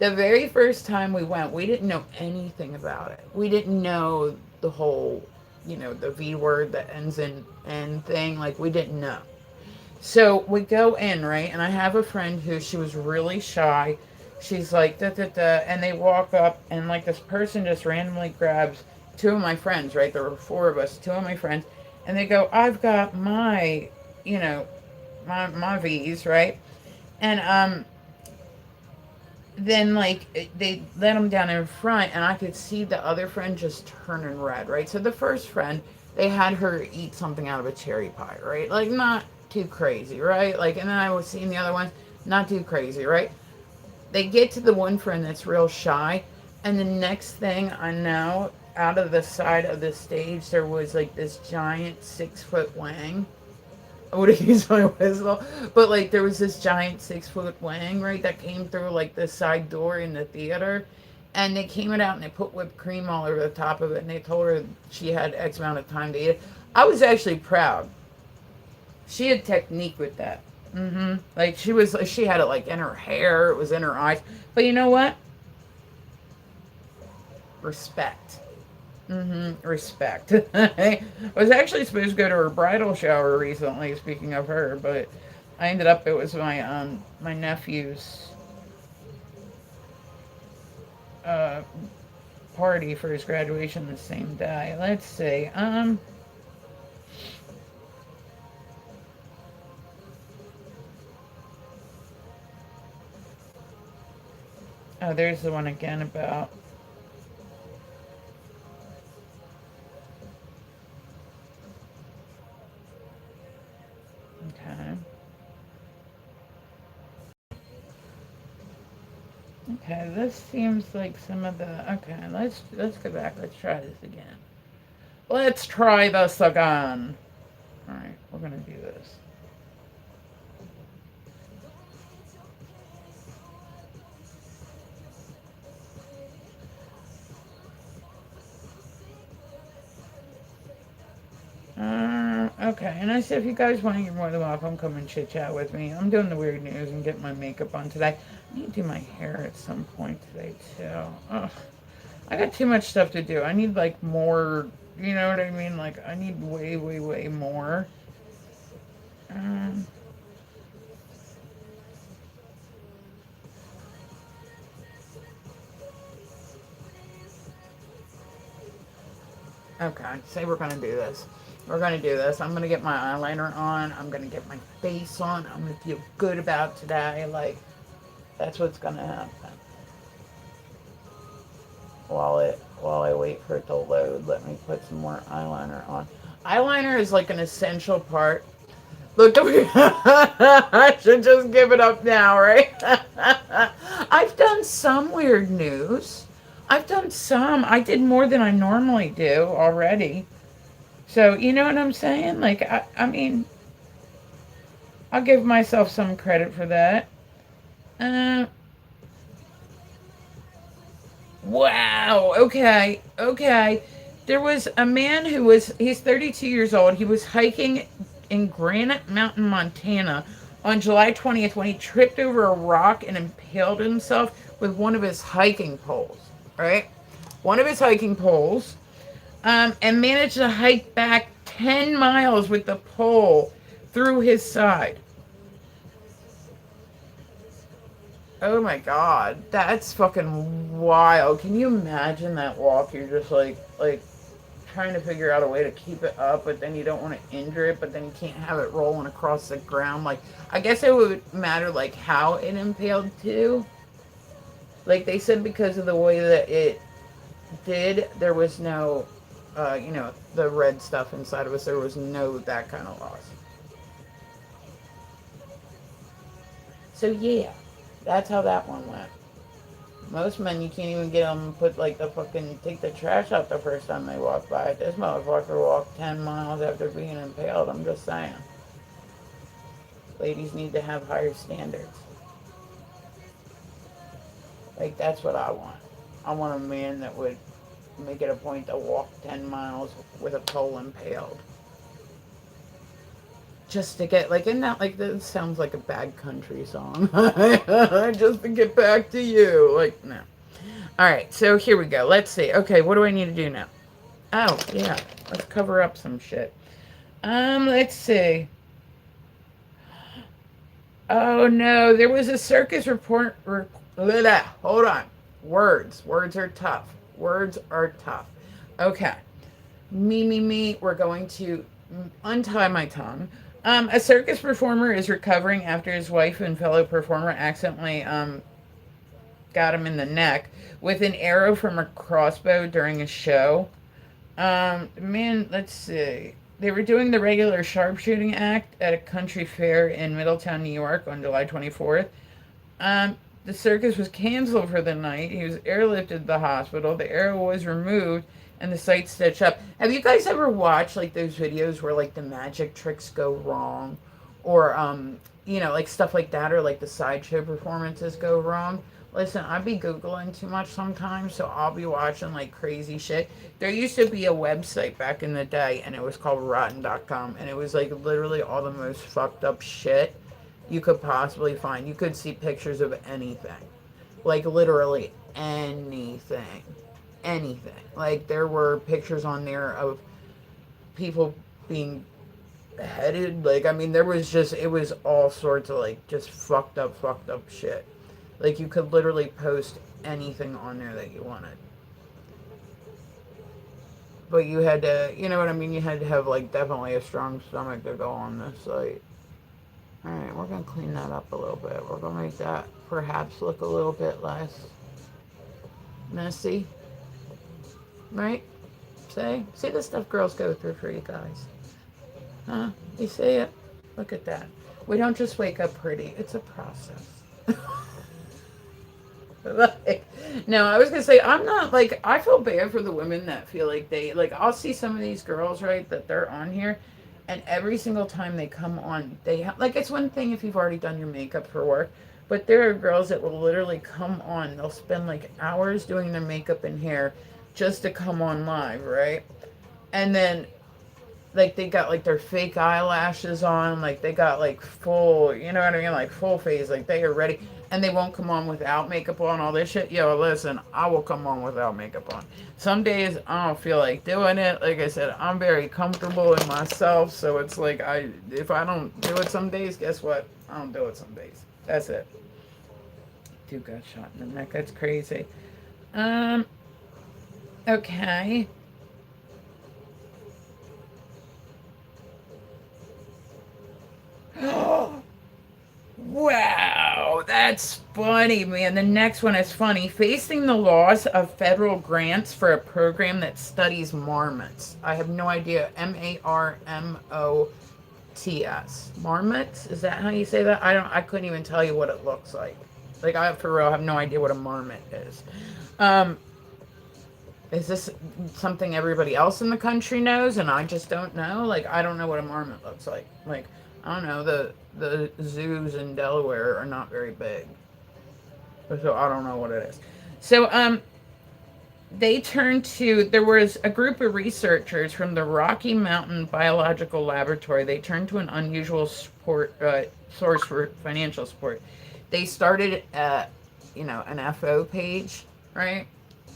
The very first time we went, we didn't know anything about it. We didn't know the whole, the V word that ends in N thing. Like we didn't know. So we go in, right? And I have a friend who she was really shy. She's like, da, da, da. And they walk up, and like this person just randomly grabs two of my friends, right? There were four of us, two of my friends. And they go, I've got my, my V's, right? And then like they let them down in front, and I could see the other friend just turning red, right? So the first friend, they had her eat something out of a cherry pie, right? Like not too crazy, right? Like, and then I was seeing the other ones, not too crazy, right? They get to the one friend that's real shy, and the next thing I know, out of the side of the stage, there was like this giant 6-foot wang. I would have used my whistle, but like there was this giant 6-foot wang, right, that came through like the side door in the theater, and they came it out and they put whipped cream all over the top of it, and they told her she had X amount of time to eat it. I was actually proud. She had technique with that. Like she had it like in her hair, it was in her eyes. But you know what? Respect. Respect. I was actually supposed to go to her bridal shower recently, speaking of her, but I ended up, it was my nephew's party for his graduation the same day. Let's see. Oh, there's the one again about. Okay. Okay, this seems like some of the. Okay, let's go back. Let's try this again. Let's try this again. All right, we're gonna do this. Okay, and I said if you guys want, you're more than welcome. Come and chit chat with me. I'm doing the weird news and getting my makeup on today. I need to do my hair at some point today too. Ugh. I got too much stuff to do. I need like more. You know what I mean? Like I need way, way, way more. Um, okay, say we're gonna do this. We're gonna do this. I'm gonna get my eyeliner on. I'm gonna get my face on. I'm gonna feel good about today. Like that's what's gonna happen. While I wait for it to load, let me put some more eyeliner on. Eyeliner is like an essential part. Look, I should just give it up now, right? I've done some weird news. I've done some. I did more than I normally do already. So, you know what I'm saying? Like, I mean, I'll give myself some credit for that. Uh, wow. Okay. Okay. There was a man he's 32 years old. He was hiking in Granite Mountain, Montana on July 20th when he tripped over a rock and impaled himself with one of his hiking poles, right? One of his hiking poles, and managed to hike back 10 miles with the pole through his side. Oh my god, that's fucking wild. Can you imagine that walk? You're just like trying to figure out a way to keep it up, but then you don't want to injure it, but then you can't have it rolling across the ground. Like, I guess it would matter like how it impaled too. Like they said, because of the way that it did, there was no, the red stuff inside of us. There was no that kind of loss. So yeah, that's how that one went. Most men, you can't even get them to put like the fucking take the trash out the first time they walk by. This motherfucker walked 10 miles after being impaled. I'm just saying. Ladies need to have higher standards. Like, that's what I want. I want a man that would make it a point to walk 10 miles with a pole impaled. Just to get, like, isn't that, like, that sounds like a bad country song. Just to get back to you. Like, no. Alright, so here we go. Let's see. Okay, what do I need to do now? Oh, yeah. Let's cover up some shit. Let's see. Oh, no. There was a circus report. Hold on. Words. Words are tough. Words are tough. Okay. Me. We're going to untie my tongue. A circus performer is recovering after his wife and fellow performer accidentally got him in the neck with an arrow from a crossbow during a show. Man, let's see. They were doing the regular sharpshooting act at a country fair in Middletown, New York on July 24th. The circus was canceled for the night. He was airlifted to the hospital. The arrow was removed and the site stitched up. Have you guys ever watched like those videos where like the magic tricks go wrong, or like stuff like that, or like the sideshow performances go wrong? Listen, I be Googling too much sometimes, so I'll be watching like crazy shit. There used to be a website back in the day, and it was called rotten.com, and it was like literally all the most fucked up shit you could possibly find. You could see pictures of anything. Like literally anything. Anything. Like there were pictures on there of people being beheaded. Like, I mean, there was just, it was all sorts of like just fucked up shit. Like, you could literally post anything on there that you wanted. But you had to, you know what I mean? You had to have, like, definitely a strong stomach to go on this site. Alright, we're going to clean that up a little bit. We're going to make that perhaps look a little bit less messy. Right? See the stuff girls go through for you guys. Huh? You see it? Look at that. We don't just wake up pretty. It's a process. Like, no, I was gonna say, I'm not like, I feel bad for the women that feel like they, like, I'll see some of these girls, right, that they're on here, and every single time they come on, they like, it's one thing if you've already done your makeup for work, but there are girls that will literally come on, they'll spend like hours doing their makeup and hair just to come on live, right? And then like they got like their fake eyelashes on, like they got like full, you know what I mean, like full face, like they are ready, and they won't come on without makeup on, all this shit. Yo, listen, I will come on without makeup on. Some days I don't feel like doing it. Like I said, I'm very comfortable in myself, so it's like if I don't do it some days, guess what? I don't do it some days. That's it. Dude got shot in the neck. That's crazy. Okay. Wow, that's funny, man. The next one is funny. Facing the loss of federal grants for a program that studies marmots. I have no idea. Marmots. Marmots? Is that how you say that? I couldn't even tell you what it looks like. Like, I for real have no idea what a marmot is. Is this something everybody else in the country knows and I just don't know? Like, I don't know what a marmot looks like. Like, I don't know, the zoos in Delaware are not very big. So I don't know what it is. So they turned to, there was a group of researchers from the Rocky Mountain Biological Laboratory. They turned to an unusual support source for financial support. They started an FO page, right?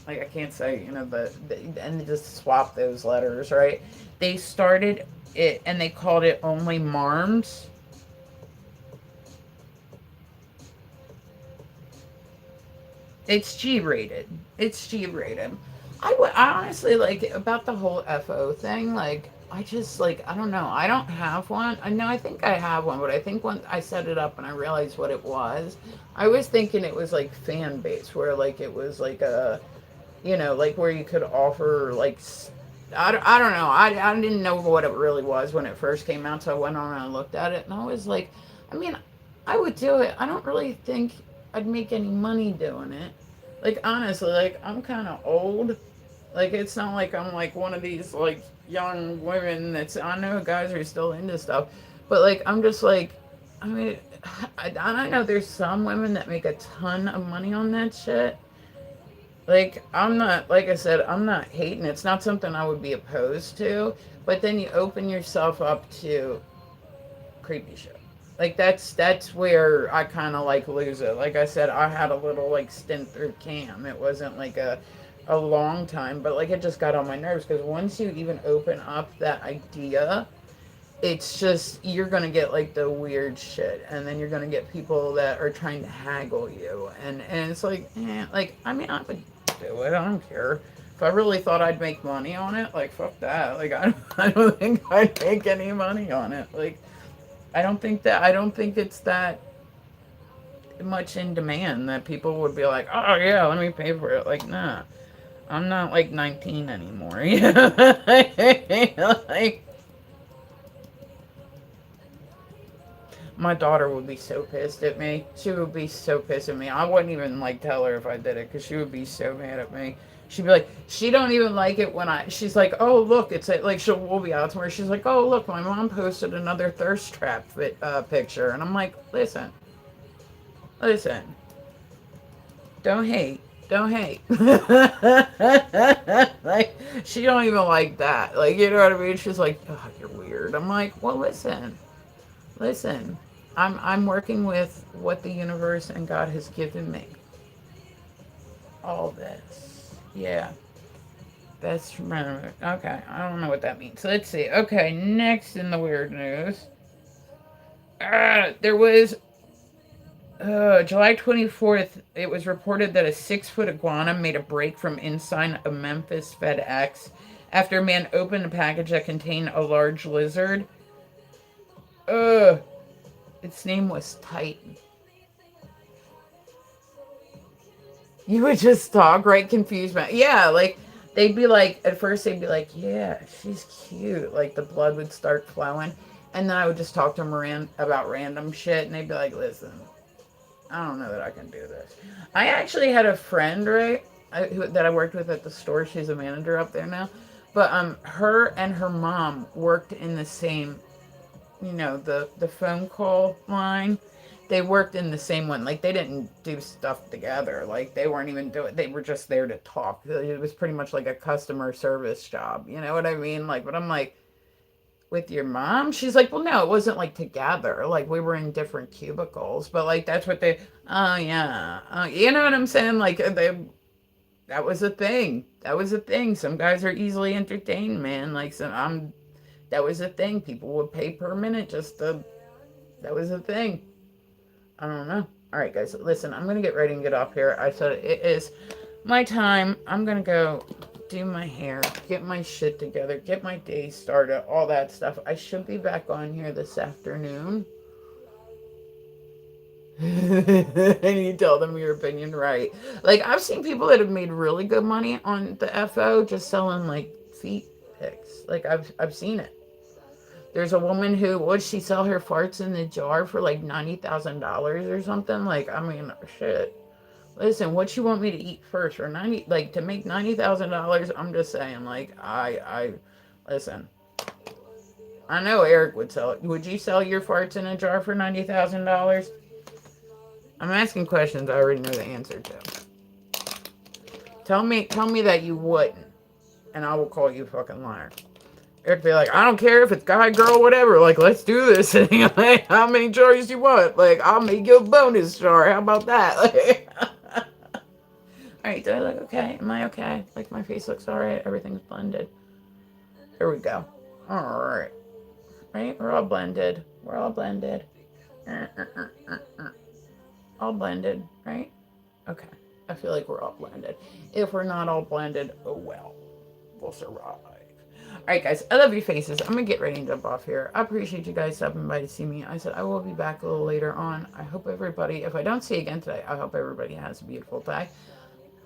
Like I can't say, and they just swap those letters, right? They started it and they called it only Marms. It's G rated. It's G rated. I honestly like about the whole FO thing. Like, I just like, I don't know. I don't have one. I know I think I have one, but I think when I set it up and I realized what it was, I was thinking it was like fan base, where like it was like a, like where you could offer like, I don't know. I didn't know what it really was when it first came out, so I went on and I looked at it, and I was like, I mean, I would do it. I don't really think I'd make any money doing it. Like honestly, like I'm kind of old. Like it's not like I'm like one of these like young women that's, I know guys are still into stuff, but like I'm just like, I mean, I know there's some women that make a ton of money on that shit. Like I'm not, like I said, I'm not hating. It's not something I would be opposed to, but then you open yourself up to creepy shit. Like that's where I kind of like lose it. Like I said, I had a little like stint through cam. It wasn't like a long time, but like it just got on my nerves because once you even open up that idea, it's just you're gonna get like the weird shit, and then you're gonna get people that are trying to haggle you, and it's like, like I mean, I would do it. I don't care. If I really thought I'd make money on it, like fuck that. Like I don't think I'd make any money on it. Like I don't think it's that much in demand that people would be like, oh yeah, let me pay for it. Like nah, I'm not like 19 anymore. Like my daughter would be so pissed at me. She would be so pissed at me. I wouldn't even like tell her if I did it because she would be so mad at me. She'd be like, she don't even like it when she's like, oh look, it's like we'll be out somewhere. She's like, oh look, my mom posted another thirst trap picture, and I'm like, listen, don't hate, don't hate. Like she don't even like that. Like you know what I mean? She's like, oh, you're weird. I'm like, well, listen. I'm working with what the universe and God has given me. All this. Yeah. That's okay. I don't know what that means. So let's see. Okay, next in the weird news. There was July 24th, it was reported that a 6-foot iguana made a break from inside a Memphis FedEx after a man opened a package that contained a large lizard. Its name was Titan. You would just talk, right? Confused, man. Yeah, like, they'd be like, at first they'd be like, yeah, she's cute. Like, the blood would start flowing. And then I would just talk to them about random shit, and they'd be like, listen, I don't know that I can do this. I actually had a friend, right, that I worked with at the store. She's a manager up there now. But her and her mom worked in the same, the phone call line. They worked in the same one. Like, they didn't do stuff together. Like, they weren't even doing, they were just there to talk. It was pretty much like a customer service job. You know what I mean? Like, but I'm like, with your mom? She's like, well, no, it wasn't like together. Like, we were in different cubicles. But, like, that's what they, oh, yeah. You know what I'm saying? Like, that was a thing. That was a thing. Some guys are easily entertained, man. Like, that was a thing. People would pay per minute that was a thing. I don't know. All right, guys, listen, I'm going to get ready and get off here. I said it is my time. I'm going to go do my hair, get my shit together, get my day started, all that stuff. I should be back on here this afternoon. And you tell them your opinion, right? Like, I've seen people that have made really good money on the FO just selling, like, feet pics. Like, I've seen it. There's a woman who, would she sell her farts in the jar for like $90,000 or something? Like, I mean, shit. Listen, what you want me to eat first for to make $90,000? I'm just saying, like, listen. I know Eric would sell it. Would you sell your farts in a jar for $90,000? I'm asking questions I already know the answer to. Tell me that you wouldn't, and I will call you a fucking liar. Eric be like, I don't care if it's guy, girl, whatever. Like, let's do this. Like, how many jars you want? Like, I'll make you a bonus jar. How about that? Like, all right, do I look okay? Am I okay? Like, my face looks all right. Everything's blended. Here we go. All right. Right? We're all blended. We're all blended. All blended, right? Okay. I feel like we're all blended. If we're not all blended, oh well. We'll survive. Alright guys, I love your faces. I'm gonna get ready and jump off here. I appreciate you guys stopping by to see me. I said I will be back a little later on. I hope everybody, if I don't see you again today, I hope everybody has a beautiful day.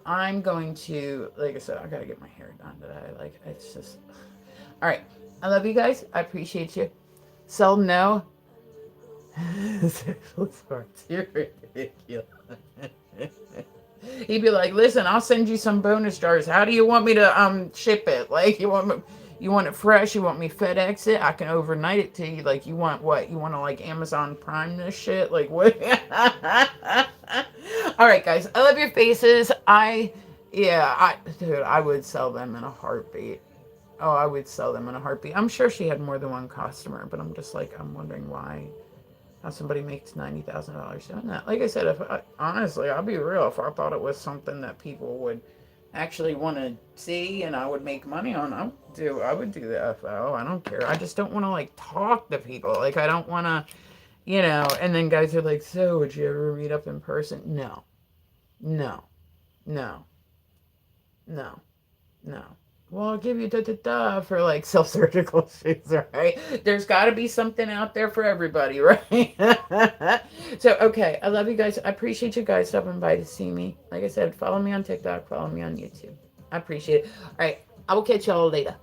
I'm going to, like I said, I gotta get my hair done today. Like, it's just... Alright, I love you guys. I appreciate you. So, no. You're ridiculous. He'd be like, listen, I'll send you some bonus jars. How do you want me to ship it? Like, you want it fresh? You want me FedEx it? I can overnight it to you. Like, you want what? You want to like Amazon Prime this shit? Like, what? All right, guys. I love your faces. Dude, I would sell them in a heartbeat. Oh, I would sell them in a heartbeat. I'm sure she had more than one customer, but I'm just like, I'm wondering why. How somebody makes $90,000 doing that. Like I said, honestly, I'll be real. If I thought it was something that people would actually want to see and I would make money on, I would do the FO. I don't care. I just don't want to like talk to people. Like I don't want to, and then guys are like, so would you ever meet up in person? No. No. No. No. No. Well, I'll give you for like self-surgical shoes, right? There's got to be something out there for everybody, right? So, okay. I love you guys. I appreciate you guys stopping by to see me. Like I said, follow me on TikTok. Follow me on YouTube. I appreciate it. All right. I will catch y'all later.